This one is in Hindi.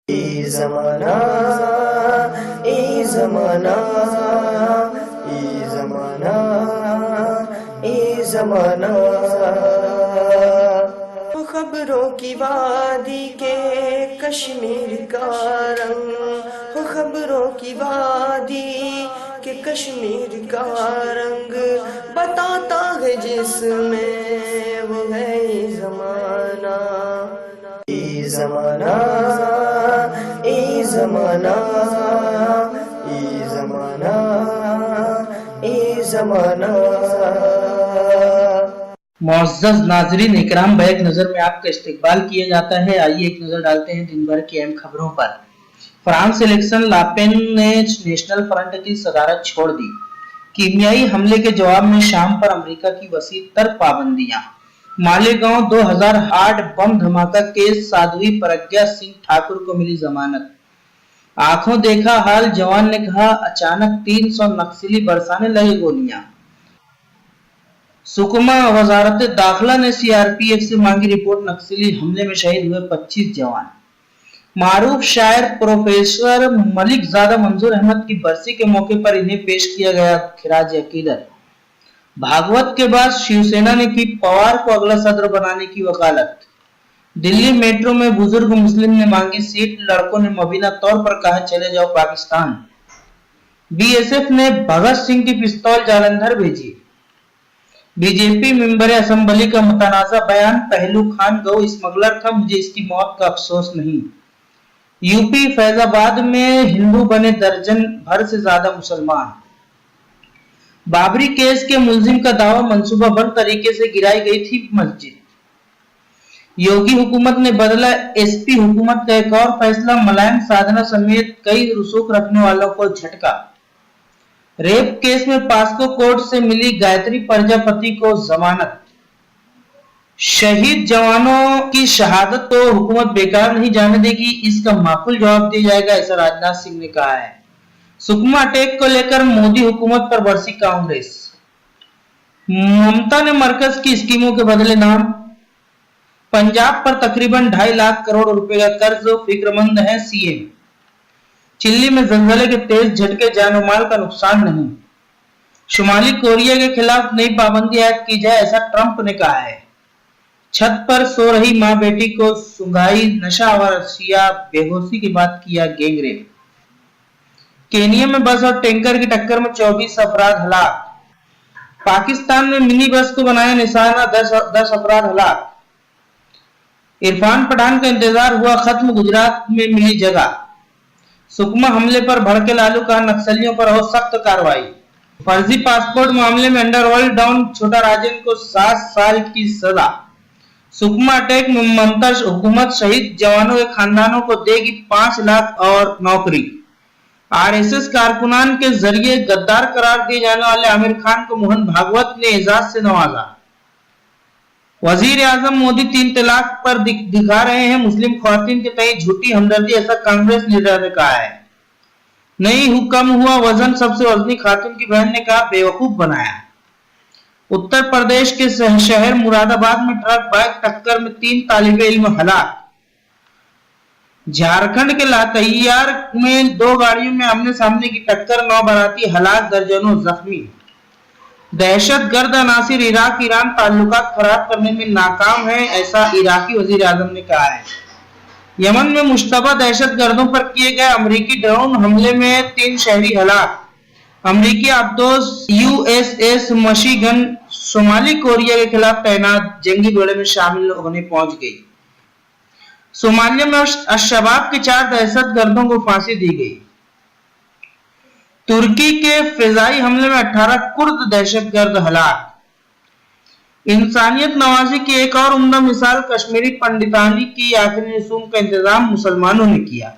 ए ज़माना ए ज़माना ए ज़माना ए ज़माना। खबरों की वादी के कश्मीर का रंग, खबरों की वादी के कश्मीर का रंग बताता है जिसमें वो है ये ज़माना। ए ज़माना ए ज़माना ए ज़माना ए ज़माना। मुअज़्ज़ज़ नाज़रीन इकराम, बैक नजर में आपका इस्तकबाल किया जाता है। आइए एक नजर डालते हैं दिन भर की अहम खबरों पर। फ्रांस इलेक्शन, लापेन ने नेशनल फ्रंट की सदारत छोड़ दी। कीमियाई हमले के जवाब में शाम पर अमेरिका की वसी तर पाबंदियां। मालेगांव 2008 बम धमाका केस, साध्वी प्रज्ञा सिंह ठाकुर को मिली जमानत। आंखों देखा हाल, जवान ने कहा, अचानक 300 नक्सली बरसाने लगे गोलियां। सुकमा वजारत दाखिला ने सीआरपीएफ से मांगी रिपोर्ट, नक्सली हमले में शहीद हुए 25 जवान। मारूफ शायर प्रोफेसर मलिक ज़ादा मंजूर अहमद की बरसी के मौके पर इन्हें पेश किया गया खिराज अकीदत। भागवत के बाद शिवसेना ने की पवार को अगला सदर बनाने की वकालत। दिल्ली मेट्रो में बुजुर्ग मुस्लिम ने मांगी सीट, लड़कों ने मुबीना तौर पर कहा चले जाओ पाकिस्तान। बीएसएफ ने भगत सिंह की पिस्तौल जालंधर भेजी। बीजेपी मेंबर असेंबली का मुतनाज़ा बयान, पहलू खान गौ स्मगलर था, मुझे इसकी मौत का अफसोस नहीं। यूपी फैजाबाद में हिंदू बने दर्जन भर से ज्यादा मुसलमान। बाबरी केस के मुलजिम का दावा, मंसूबाबंद तरीके से गिराई गई थी मस्जिद। योगी हुकूमत ने बदला एसपी हुकूमत का एक और फैसला, मुलायम साधना समेत कई रसूख रखने वालों को झटका। रेप केस में पास्को कोर्ट से मिली गायत्री प्रजापति को जमानत। शहीद जवानों की शहादत को हुकूमत बेकार नहीं जाने देगी, इसका माकूल जवाब दिया जाएगा, ऐसा राजनाथ सिंह ने कहा है। सुकमा अटैक को लेकर मोदी हुकूमत पर बरसी कांग्रेस। ममता ने मरकज की स्कीमों के बदले नाम। पंजाब पर तकरीबन 2.5 लाख करोड़ रुपए का कर्ज, फिक्रमंद है सीएम। चिल्ली में जलजले के तेज झटके, जानो माल का नुकसान नहीं। शुमाली कोरिया के खिलाफ नई पाबंदी आयद की जाए, ऐसा ट्रंप ने कहा है। छत पर सो रही मां बेटी को सुंघाई, नशा और अशिया, बेहोशी के बाद किया गैंगरेप। केनिया में बस और टैंकर की टक्कर में 24 अफराद हलाक। पाकिस्तान में मिनी बस को बनाया निशाना, 10 अफराद हलाक। इरफान पठान का इंतजार हुआ खत्म, गुजरात में मिली जगह। सुकमा हमले पर भड़के लालू, कहा नक्सलियों पर हो सख्त कार्रवाई। फर्जी पासपोर्ट मामले में अंडरवर्ल्ड डॉन छोटा राजन को 7 साल की सजा। सुकमा अटैक में ममता हुकूमत शहीद जवानों के खानदानों को देगी 5 लाख और नौकरी। आरएसएस कारकुनान के जरिए गद्दार करार दिए जाने वाले आमिर खान को मोहन भागवत ने एजाज से नवाजा। वजीर आजम मोदी 3 तलाक पर दिखा रहे हैं मुस्लिम ख्वातीन के तय झूठी हमदर्दी, ऐसा कांग्रेस लीडर ने कहा है। नहीं कम हुआ वजन, सबसे वजनी खातून की बहन ने कहा बेवकूफ बनाया। उत्तर प्रदेश के शहर मुरादाबाद में ट्रक बाइक टक्कर में 3 तालिबे इल्म हलाक। झारखंड के लातैयार में 2 गाड़ियों में आमने सामने की टक्कर, 9 बाराती हलाक, दर्जनों जख्मी। दहशतगर्द अनासिर इराक ईरान ताल्लुकात खराब करने में नाकाम है, ऐसा इराकी वजीर आजम ने कहा है। यमन में मुश्तबा दहशतगर्दों पर किए गए अमेरिकी ड्रोन हमले में 3 शहरी हलाक। अमेरिकी आबदोज यूएसएस मशीगन सोमाली कोरिया के खिलाफ तैनात जंगी बेड़े में शामिल होने पहुंच गई। सोमालिया में अशबाब के 4 दहशतगर्दों को फांसी दी गई। तुर्की के फिजाई हमले में 18 कुर्द दहशतगर्द हलाक। इंसानियत नवाजी की एक और उम्दा मिसाल, कश्मीरी पंडितानी की आखिरी रसूम का इंतजाम मुसलमानों ने किया।